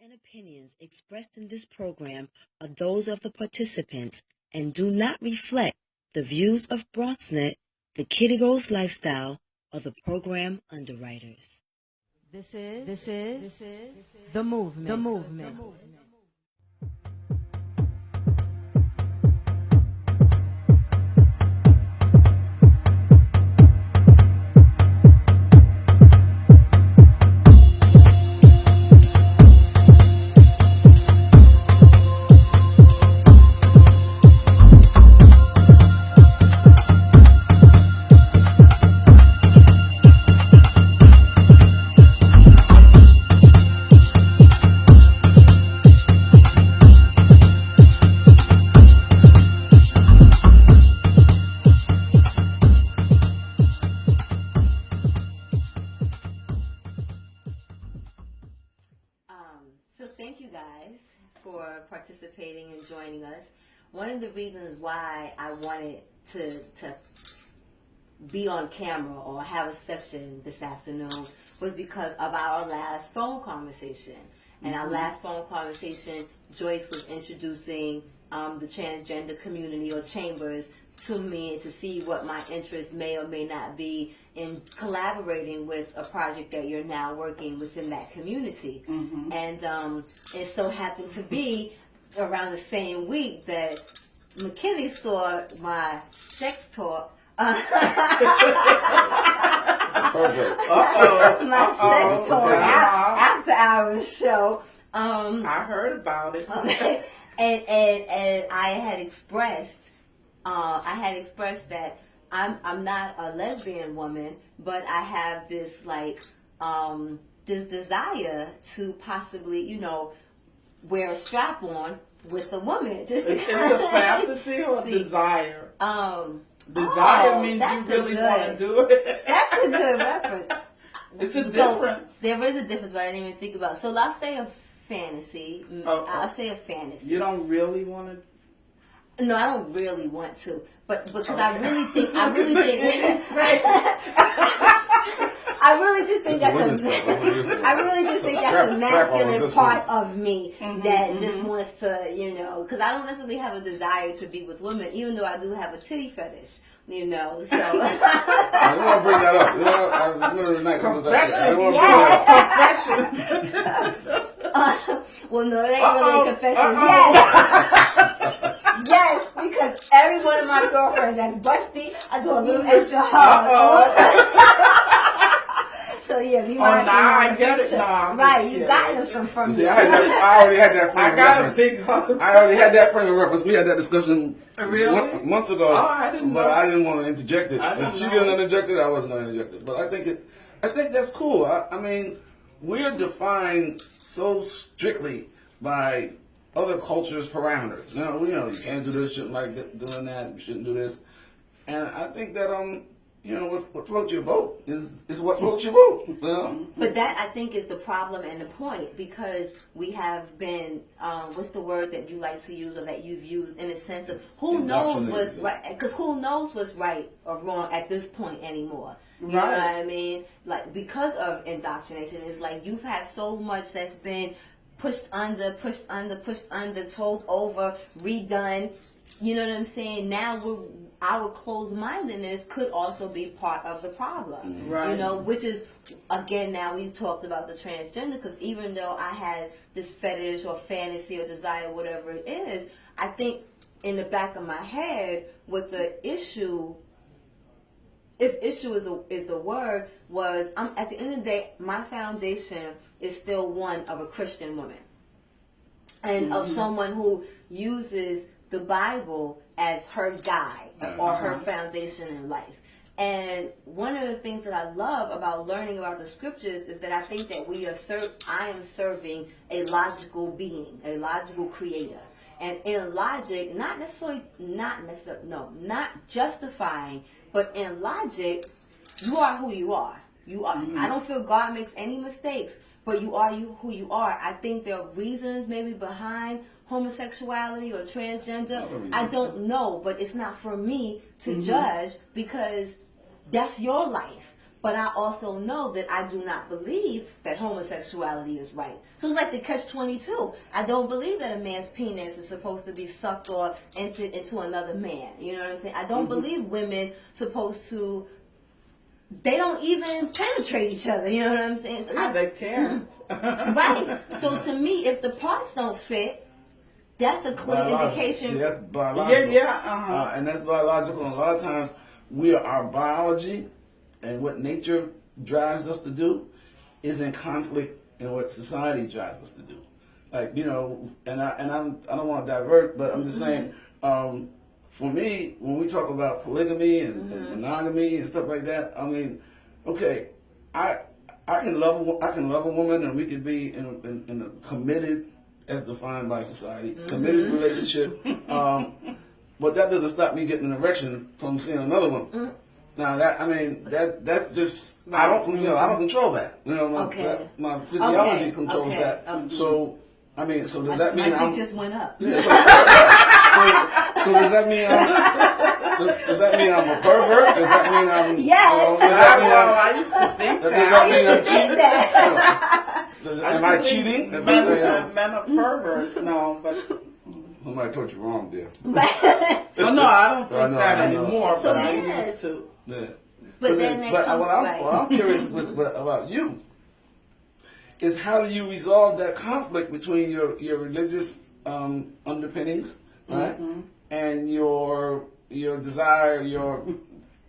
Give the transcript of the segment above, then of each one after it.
and opinions expressed in this program are those of the participants and do not reflect the views of BronxNet, the KittyRose lifestyle, or the program underwriters. This is the movement. The movement. So thank you guys for participating and joining us. One of the reasons why I wanted to be on camera or have a session this afternoon was because of our last phone conversation. And our last phone conversation, Joyce was introducing the transgender community or chambers to me to see what my interest may or may not be in collaborating with a project that you're now working within that community. And it so happened to be around the same week that McKinney saw my sex talk. My sex talk after hours show. I heard about it. And I had expressed that I'm not a lesbian woman, but I have this this desire to possibly, wear a strap on with a woman. Just it's a fantasy or a desire? Desire means you really want to do it. That's a good reference. It's a difference. There is a difference, but I didn't even think about it. So I'll say a fantasy. I'll say a fantasy. You don't really want to? No, I don't really want to, but because I really think that's a masculine part of me that just wants to, because I don't necessarily have a desire to be with women, even though I do have a titty fetish, so. I don't want to bring that up. Well, no, it ain't really confessions yet. Yes, because every one of my girlfriends that's busty, I do a little extra hard. So yeah, you might I get it now. Right, you got some from me. See, I already had that frame of reference. I got a big hug. I already had that frame of reference. We had that discussion months ago. I didn't know. But I didn't want to interject it. If she didn't interject it, I wasn't going to interject it. But I think that's cool. I mean, we're defined so strictly by other cultures' parameters. You can't do this, shouldn't like doing that, you shouldn't do this. And I think that what floats your boat is what floats your boat. But that, I think, is the problem and the point, because we have been, what's the word that you like to use or that you've used, in the sense of who knows what's right, because who knows what's right or wrong at this point anymore. You know what I mean? Like, because of indoctrination, it's like you've had so much that's been pushed under, told over, redone. You know what I'm saying? Now our closed-mindedness could also be part of the problem. Right. Which is, again, now we talked about the transgender, because even though I had this fetish or fantasy or desire, whatever it is, I think in the back of my head, with the issue, if issue is the word, was at the end of the day, my foundation is still one of a Christian woman. And of someone who uses the Bible as her guide or her foundation in life. And one of the things that I love about learning about the scriptures is that I think that I am serving a logical being, a logical creator. And in logic, not justifying, but in logic, you are who you are. You are. I don't feel God makes any mistakes, but you are who you are. I think there are reasons maybe behind homosexuality or transgender. I don't know, but it's not for me to judge, because that's your life. but I also know that I do not believe that homosexuality is right. So it's like the catch-22. I don't believe that a man's penis is supposed to be sucked or entered into another man. You know what I'm saying? I don't believe women supposed to, they don't even penetrate each other. You know what I'm saying? So they can't. Right. So to me, if the parts don't fit, that's a clear indication. See, that's biological. Yeah. And that's biological. And a lot of times, our biology and what nature drives us to do is in conflict in what society drives us to do. Like, and I don't want to divert, but I'm just saying, for me, when we talk about polygamy and monogamy and stuff like that, I mean, okay, I can love a woman, and we could be in a committed, as defined by society, committed relationship. But that doesn't stop me getting an erection from seeing another one. Now that's just I don't control that. My physiology controls that. So does that mean I just went up? Yeah, so does that mean does that mean I'm a pervert? Does that mean I'm yes? I used to think that. Does that mean I'm cheating? Am I cheating? Men are perverts now, but. Somebody told you wrong, dear. No, I don't think that anymore, so but I used to. Yeah. But then what I'm curious about you is how do you resolve that conflict between your religious underpinnings, right, and your desire, your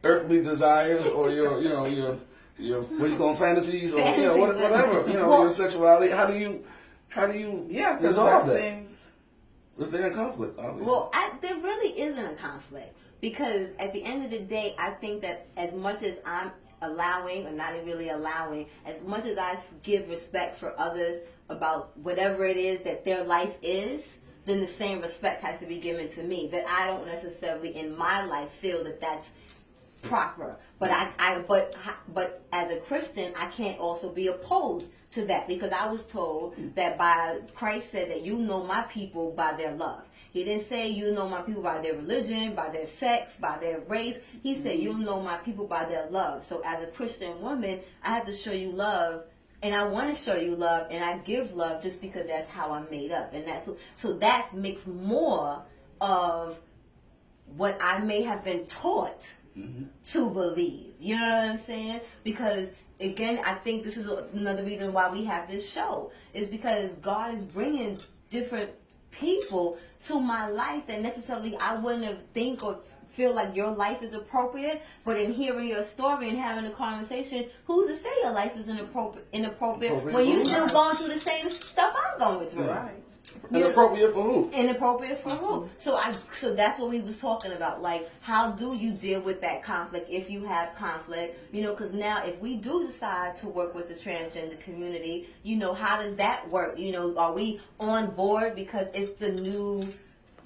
earthly desires, or your what do you call them, fantasies, or whatever, your sexuality. How do you resolve that? Seems. Is there a conflict? Obviously. Well, there really isn't a conflict, because at the end of the day, I think that as much as I'm allowing, or not really allowing, as much as I give respect for others about whatever it is that their life is, then the same respect has to be given to me. That I don't necessarily in my life feel that that's proper, but but as a Christian, I can't also be opposed to that, because I was told that Christ said that you know my people by their love. He didn't say you know my people by their religion, by their sex, by their race. He said you'll know my people by their love. So as a Christian woman, I have to show you love, and I want to show you love, and I give love just because that's how I'm made up, and so that makes more of what I may have been taught to believe. You know what I'm saying? Because again, I think this is another reason why we have this show, is because God is bringing different people to my life that necessarily I wouldn't have think or feel like your life is appropriate, but in hearing your story and having a conversation, who's to say your life is inappropriate when you still going through the same stuff I'm going through? Right. Inappropriate for who? Inappropriate for who? So that's what we was talking about. Like, how do you deal with that conflict if you have conflict? Because now if we do decide to work with the transgender community, how does that work? Are we on board because it's the new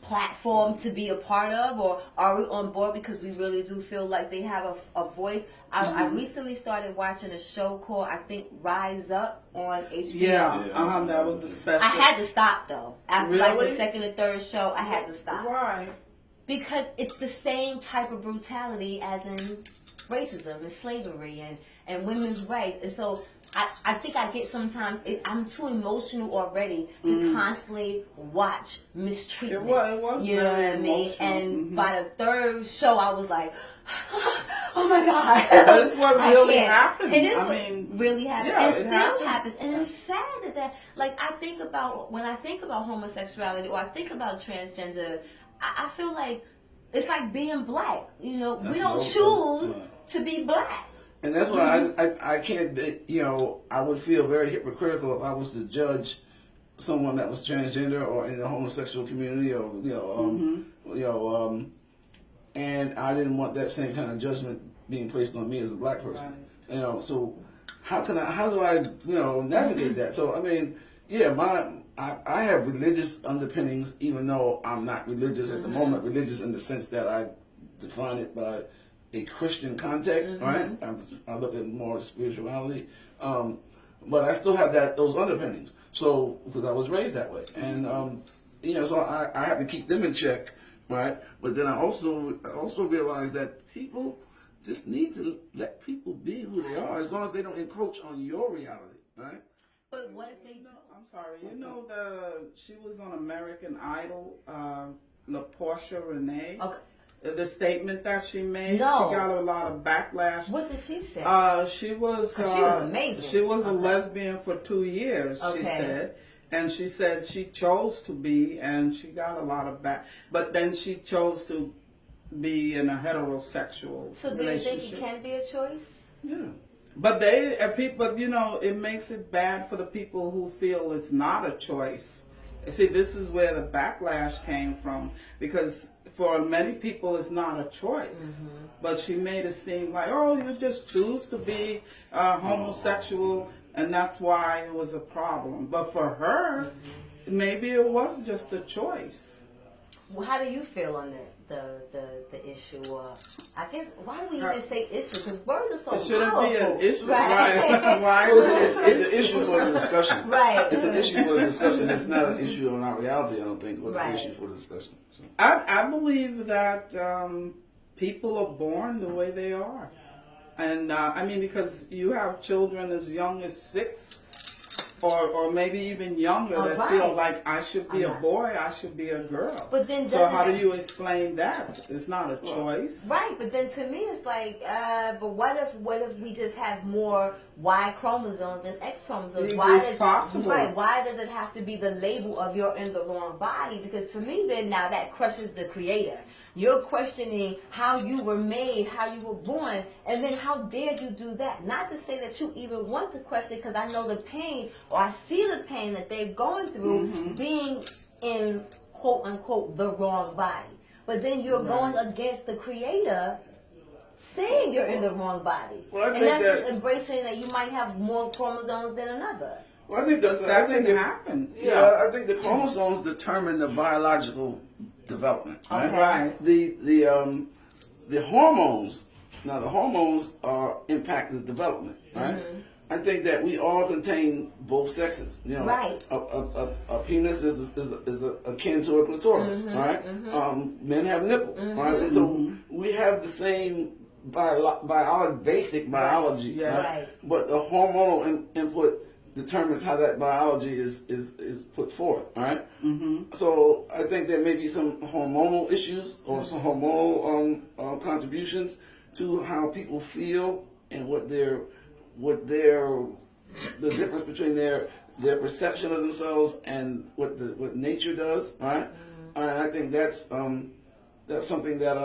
platform to be a part of, or are we on board because we really do feel like they have a voice? I recently started watching a show called, I think, Rise Up on HBO. Yeah, that was a special. I had to stop though. After like the Really? second or third show, I had to stop. Why? Because it's the same type of brutality as in racism and slavery and women's rights. And so I think I get sometimes, I'm too emotional already to constantly watch mistreatment. It was you know what I mean? emotional. And by the third show, I was like, oh my God. But it's what really happened. It is really happened. Yeah, and it still happened. happens. And it's sad that like, when I think about homosexuality or I think about transgender, I feel like it's like being black. We don't choose to be black. And that's why I can't, I would feel very hypocritical if I was to judge someone that was transgender or in the homosexual community, or and I didn't want that same kind of judgment being placed on me as a black person. Right. So how do I navigate that? So I have religious underpinnings, even though I'm not religious at the moment. Religious in the sense that I define it by a Christian context, right? I look at more spirituality, but I still have those underpinnings. So because I was raised that way, and so I have to keep them in check, right? But then I also realize that people just need to let people be who they are, as long as they don't encroach on your reality, right? But what if they do? I'm sorry. She was on American Idol, LaPortia Renee. Okay. The statement that she made, No. she got a lot of backlash. What did she say? She was amazing. She was a lesbian for 2 years, she said. And she said she chose to be, and she got a lot of but then she chose to be in a heterosexual so do relationship. you think it can be a choice? Yeah. But people, it makes it bad for the people who feel it's not a choice. See, this is where the backlash came from, because for many people it's not a choice. But she made it seem like, oh, you just choose to be homosexual, and that's why it was a problem. But for her, maybe it was just a choice. Well, how do you feel on the issue? I guess, why do we even say issue? Because words are so It shouldn't powerful. be an issue. Right. Why It's an issue for the discussion. Right. It's an issue for the discussion. It's not an issue of our reality, I don't think, but it's an Right. issue for the discussion. So. I believe that people are born the way they are. And I mean, because you have children as young as 6 or maybe even younger that feel like I should be a boy, I should be a girl. But then so how do you explain that? It's not a choice. Right, but then to me it's like, but what if we just have more Y chromosomes than X chromosomes? It's possible. Right, why does it have to be the label of you're in the wrong body? Because to me then now that crushes the creator. You're questioning how you were made, how you were born, and then how dare you do that? Not to say that you even want to question, because I know the pain, or I see the pain that they're going through being in, quote unquote, the wrong body. But then you're going against the creator saying you're in the wrong body. Well, and that's just embracing that you might have more chromosomes than another. Well, I think that can happen. Yeah, I think the chromosomes determine the biological development. Right? Okay. Right. The hormones. Now the hormones impact the development. Right. I think that we all contain both sexes. Right. A penis is akin to a clitoris. Right. Men have nipples. Right. And so we have the same basic biology. Yes. Right? But the hormonal input determines how that biology is put forth, all right? So I think there may be some hormonal issues or some hormonal contributions to how people feel and the difference between their perception of themselves and what nature does, right? And I think that's something that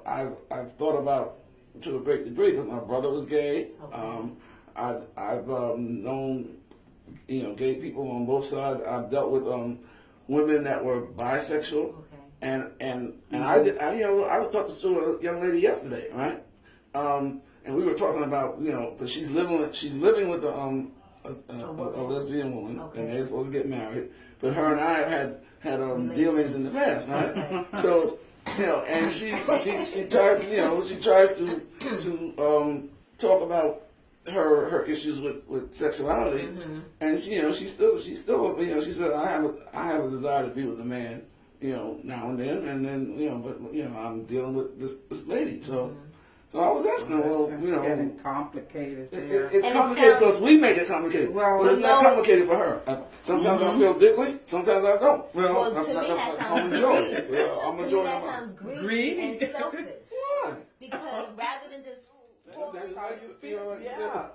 I've thought about to a great degree, because my brother was gay. I've known, gay people on both sides. I've dealt with women that were bisexual, and I was talking to a young lady yesterday, right? And we were talking about, because she's living with a lesbian woman, and they're supposed to get married. But her and I had dealings in the past, right? So, and she tries to talk about her issues with sexuality, and she still she said I have a desire to be with a man, now and then, but I'm dealing with this lady, so I was asking her, well, it's getting complicated there. It's complicated because we make it complicated. Well, but it's not complicated for her. Sometimes I feel dickly, sometimes I don't. Well, to me that sounds greedy. To me that sounds greedy and selfish. Why? Because rather than just That's how you feel. Yeah.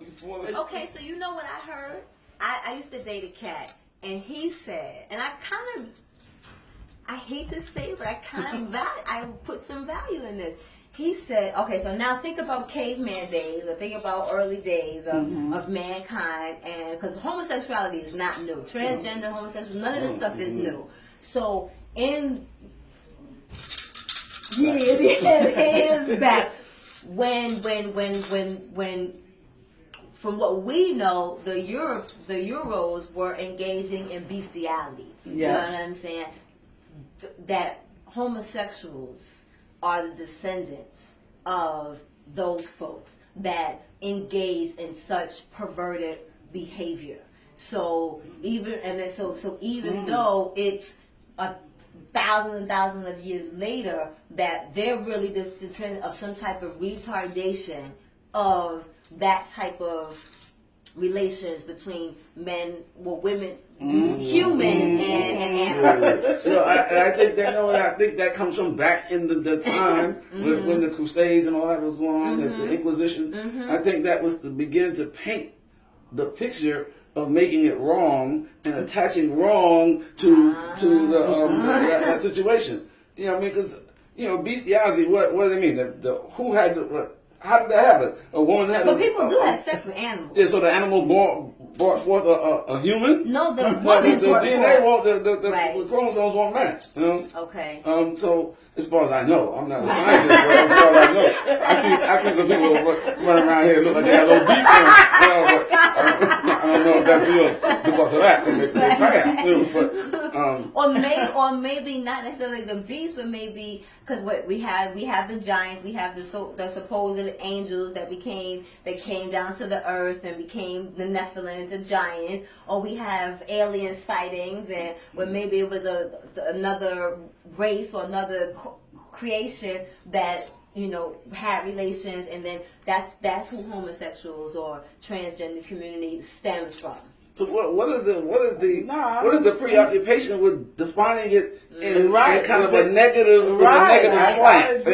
Okay, so you know what I heard? I used to date a cat, and he said, and I hate to say it, but I put some value in this. He said, okay, so now think about caveman days, or think about early days of mankind, and because homosexuality is not new. Transgender, homosexual, none of this stuff is new. So in years back, when from what we know, the Euros were engaging in bestiality. Yes. You know what I'm saying? That homosexuals are the descendants of those folks that engage in such perverted behavior. So even though it's a thousands and thousands of years later that they're really the descendant of some type of retardation of that type of relations between women, humans, and animals. So I think that I think that comes from back in the time when the Crusades and all that was going on, the Inquisition. I think that was to begin to paint the picture of making it wrong and attaching wrong to that situation. You know what I mean? Because bestiality. What do they mean? Who had what? How did that happen? A woman had. But people do have sex with animals. Yeah, so the animal brought forth a human. No, the woman the brought DNA forth. the chromosomes won't match. Okay. So as far as I know, I'm not a scientist, but as far as I know, I see some people running around here look like they have little beasts in them. But I don't know if that's real because of that. They fast too, but or maybe not necessarily the beast, but maybe because what we have the giants, we have the supposed angels that came down to the earth and became the Nephilim, the giants, or we have alien sightings, and where maybe it was another race or another creation that had relations, and then that's who homosexuals or transgender community stems from. So what is the preoccupation with defining it in kind of a negative slant?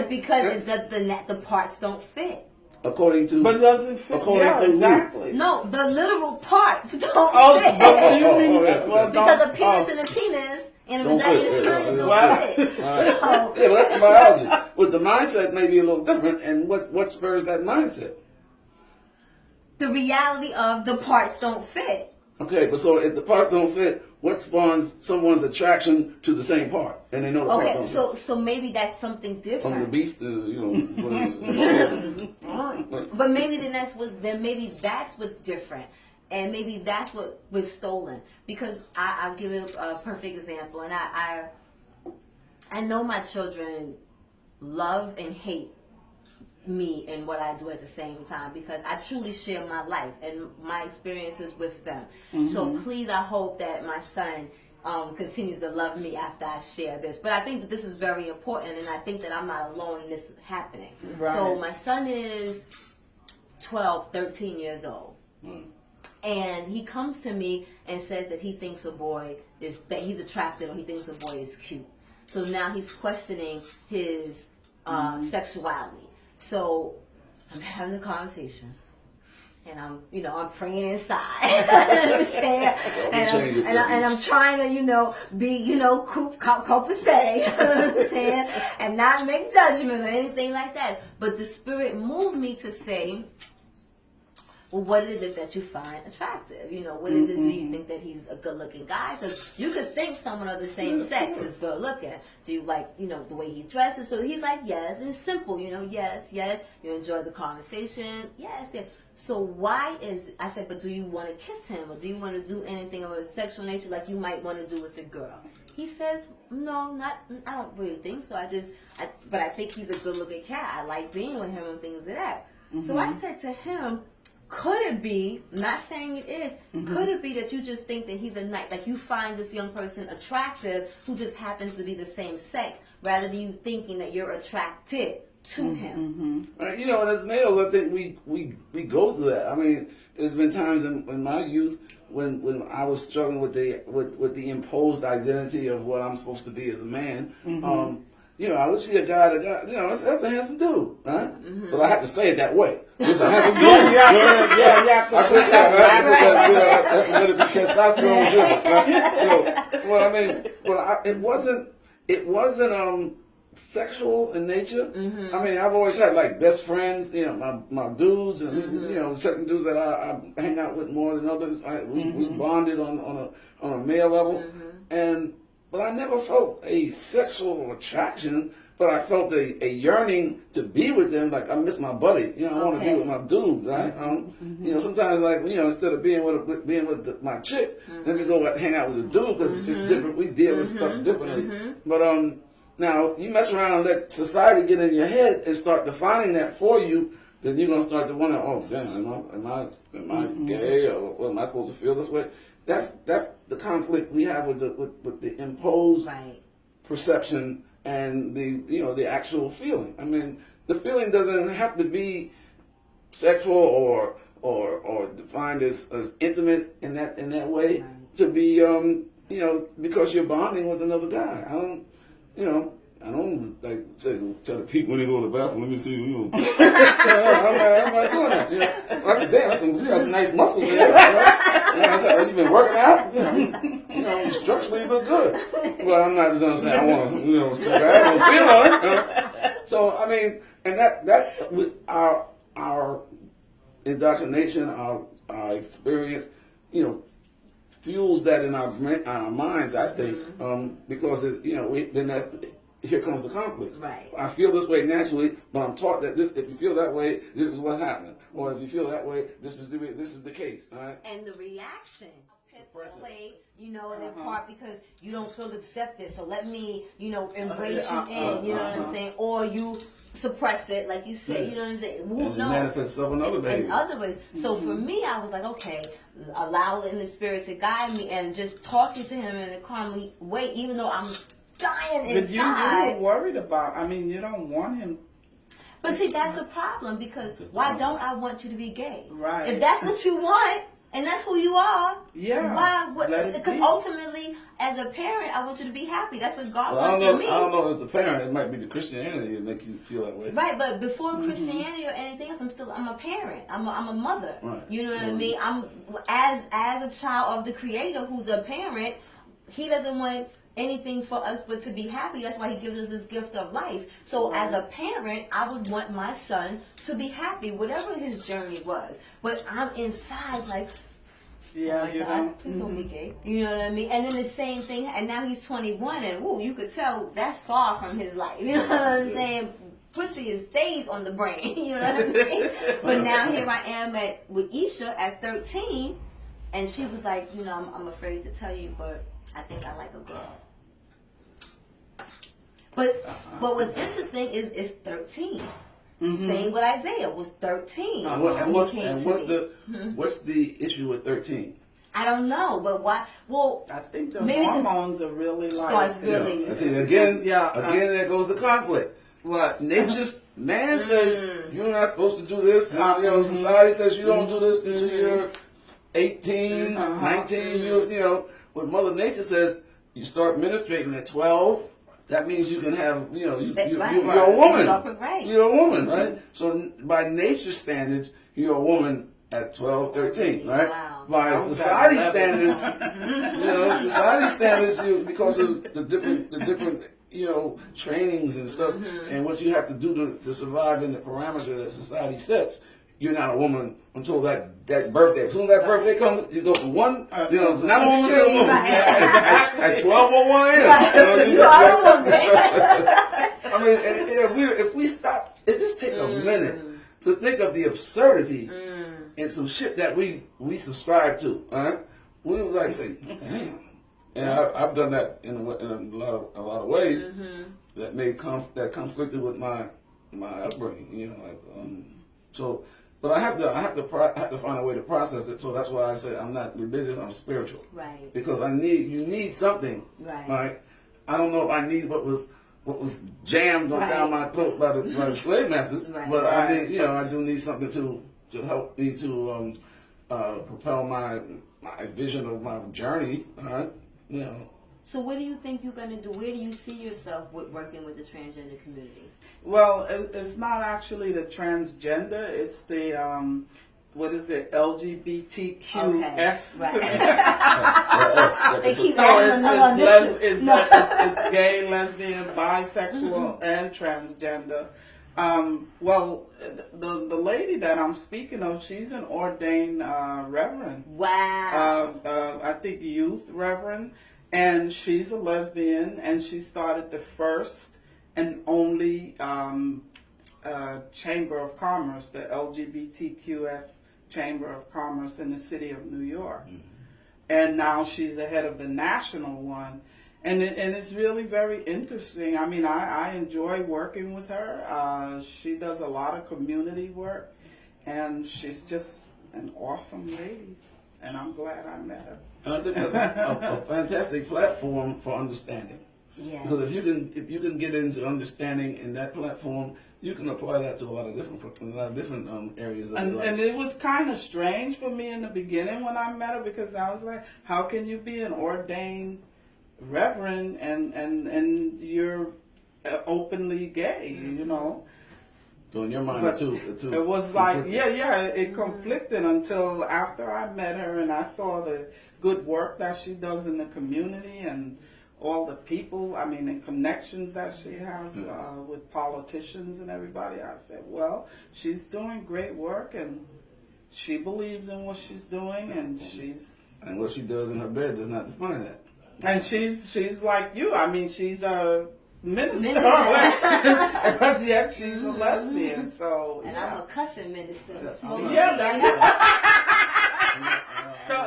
Because it's the parts don't fit. According to, but doesn't fit. According to exactly. No, the literal parts don't fit. But what do you mean? Because a penis and a penis and a vagina and a vagina don't fit. Yeah, but that's biology. With the mindset, may be a little different. And what spurs that mindset? The reality of the parts don't fit. Okay, but so if the parts don't fit, what spawns someone's attraction to the same part? And they know the part don't fit. So maybe that's something different. From the beast, But maybe maybe that's what's different, and maybe that's what was stolen. Because I'll give you a perfect example, and I know my children love and hate me and what I do at the same time, because I truly share my life and my experiences with them. So please, I hope that my son continues to love me after I share this. But I think that this is very important, and I think that I'm not alone in this happening. Right. So my son is 12, 13 years old. And he comes to me and says that he thinks that he's attracted, or he thinks a boy is cute. So now he's questioning his sexuality. So I'm having a conversation, and I'm praying inside. and I'm trying to, be, copacetic, and not make judgment or anything like that. But the Spirit moved me to say, well, what is it that you find attractive? What is it? Do you think that he's a good-looking guy? Because you could think someone of the same sex is good-looking. Do you like, the way he dresses? So he's like, yes. And it's simple, yes. You enjoy the conversation, yes. So I said, but do you want to kiss him? Or do you want to do anything of a sexual nature like you might want to do with a girl? He says, no, I don't really think so. But I think he's a good-looking cat. I like being with him and things like that. So I said to him, could it be, not saying it is, could it be that you just think that he's a nice, like you find this young person attractive who just happens to be the same sex, rather than you thinking that you're attracted to him? And as males, I think we go through that. I mean, there's been times in my youth when I was struggling with the imposed identity of what I'm supposed to be as a man. I would see a guy that's a handsome dude, right? But I have to say it that way. It's a handsome dude. You have to put that let it be testosterone driven, right? So, it wasn't sexual in nature. I mean, I've always had like best friends, my dudes, and certain dudes that I hang out with more than others. We bonded on a male level, but I never felt a sexual attraction, but I felt a yearning to be with them. Like, I miss my buddy. I want to be with my dude, right? Sometimes, like, instead of being with my chick, let me go hang out with the dude, because it's different. We deal with stuff differently. But now, you mess around and let society get in your head and start defining that for you, then you're going to start to wonder, oh, damn, am I gay, or am I supposed to feel this way? That's the conflict we have with the imposed perception and the actual feeling. I mean, the feeling doesn't have to be sexual or defined as intimate in that way to be because you're bonding with another guy. I don't like say tell the people when they go to the bathroom, let me see you. I'm not doing that. I said, damn, you got some nice muscles there. I said, you've been working out. You structurally look good. Well, I'm not just saying I want to, step out and feel on it. So I mean, and that's our indoctrination, our experience, fuels that in our minds. I think because here comes the conflict. Right. I feel this way naturally, but I'm taught that if you feel that way, this is what's happening. Or if you feel that way, this is the case. All right. And the reaction play, in part because you don't feel accepted. So let me, embrace you in. You know what I'm saying? Or you suppress it, like you said. You know what I'm saying? And it manifests itself in other ways. In other ways. So for me, I was like, okay, allow in the spirit to guide me and just talking to him in a calmly way, even though I'm dying inside. But you were worried about. You don't want him. But see, that's a problem because why don't I want you to be gay? Right. If that's what you want and that's who you are, yeah. Because ultimately, as a parent, I want you to be happy. That's what God wants for me. I don't know as a parent, it might be the Christianity that makes you feel that way. Right, but before Christianity or anything else, I'm a parent. I'm a mother. Right. You know what I mean? I'm as a child of the Creator who's a parent. He doesn't want anything for us but to be happy. That's why he gives us this gift of life. So as a parent, I would want my son to be happy, whatever his journey was. But I'm inside like, yeah, oh my God, please don't be gay. You know what I mean? And then the same thing, and now he's 21, and you could tell that's far from his life. You know what I'm saying? Pussy stays on the brain. You know what I mean? But now here I am with Isha at 13, and she was like, I'm afraid to tell you, but I think I like a girl. But what was interesting is it's 13. Same with Isaiah was 13. What's the issue with 13? I don't know, but why? Well, I think the hormones are really starts really. Again, there goes the conflict. What? Man says you're not supposed to do this. Society says you don't do this until you're 18, 19. What Mother Nature says, you start menstruating at 12. That means you can have, you're a woman. You're a woman, right? So by nature standards, you're a woman at 12, 13, right? Wow. By society standards, because of the different trainings and stuff, and what you have to do to survive in the parameter that society sets. You're not a woman until that birthday. As soon as that birthday comes, you go from one, not a woman to a woman. At 12:01 a.m. You are a woman. I mean, if we stop, it just takes a minute to think of the absurdity and some shit that we subscribe to. All right, we would like to say, damn. And I've done that in a lot of ways that conflicted with my upbringing. So. But I have to find a way to process it. So that's why I say I'm not religious. I'm spiritual. Right. Because you need something. Right. I don't know if I need what was jammed down my throat by the slave masters. Right. But I do need something to help me to propel my vision of my journey. So what do you think you're gonna do? Where do you see yourself working with the transgender community? Well, it's not actually the transgender. It's the what is it? LGBTQS. They keep it's gay, lesbian, bisexual, and transgender. Well, the lady that I'm speaking of, she's an ordained reverend. Wow. I think youth reverend, and she's a lesbian, and she started the first and only Chamber of Commerce, the LGBTQS Chamber of Commerce in the city of New York. And now she's the head of the national one. And it's really very interesting. I mean, I enjoy working with her. She does a lot of community work, and she's just an awesome lady. And I'm glad I met her. And I think that's a fantastic platform for understanding. Yes. Because if you can get into understanding in that platform, you can apply that to a lot of different areas of your life. And it was kind of strange for me in the beginning when I met her, because I was like, how can you be an ordained reverend and you're openly gay, you know? So in your mind, But too. It was like, it conflicted until after I met her and I saw the good work that she does in the community and all the people, I mean, and connections that she has with politicians and everybody. I said, well, she's doing great work and she believes in what she's doing, and And what she does in her bed does not define that. And she's like you. I mean, she's a minister, but yet she's a lesbian. So and I'm a cussing minister. That's so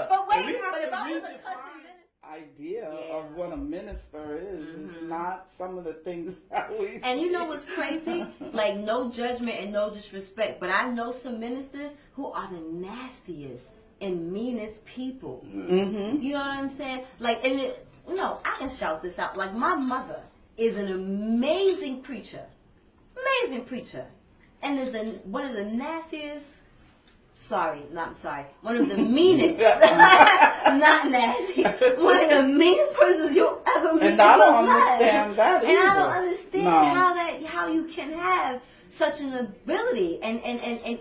but wait, we have but if to I was a redefine cussing minister, idea of what a minister is. It's not some of the things that we and see. you know what's crazy? Like, no judgment and no disrespect, but I know some ministers who are the nastiest and meanest people. Mm-hmm. You know what I'm saying? Like, and I can shout this out. Like, my mother is an amazing preacher, and is one of the nastiest. One of the meanest, not nasty. One of the meanest persons you'll ever meet. And I don't understand that And I either. don't understand how you can have such an ability, and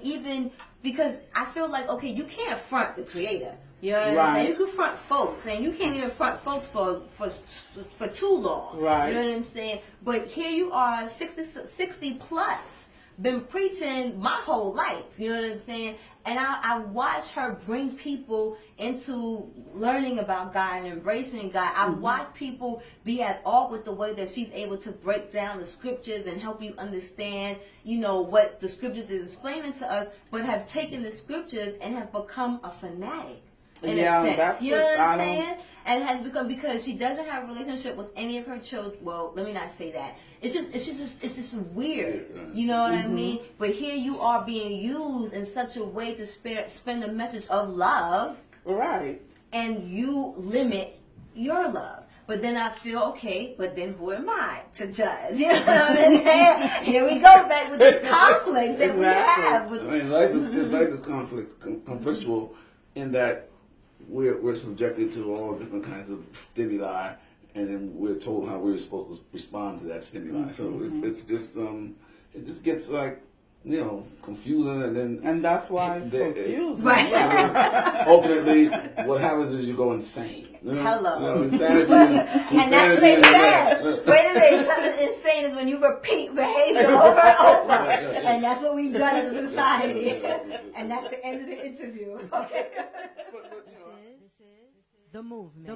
even because I feel like, okay, you can't front the creator. You know what I'm saying? You can front folks, and you can't even front folks for too long. Right. You know what I'm saying? But here you are, 60 plus, been preaching my whole life. You know what I'm saying? And I watch her bring people into learning about God and embracing God. I watch people be at awe with the way that she's able to break down the scriptures and help you understand, what the scriptures is explaining to us, but have taken the scriptures and have become a fanatic. In a sense. That's you know what I'm I saying? And has become, because she doesn't have a relationship with any of her children. Well, let me not say that. It's just weird. You know what I mean? But here you are being used in such a way to spend a message of love. Right. And you limit your love. But then I feel, okay, but then who am I to judge? You know what I mean? Here we go back with this conflict that we have. Life is conflictual in that we're subjected to all different kinds of stimuli, and then we're told how we're supposed to respond to that stimuli. So it's just it just gets like confusing, and that's why it's confusing. Right. Ultimately, what happens is you go insane. Hello. Insanity. And that's what they said. Wait a minute, something insane is when you repeat behavior over and over. And that's what we've done as a society. And that's the end of the interview. Okay. This is the movement.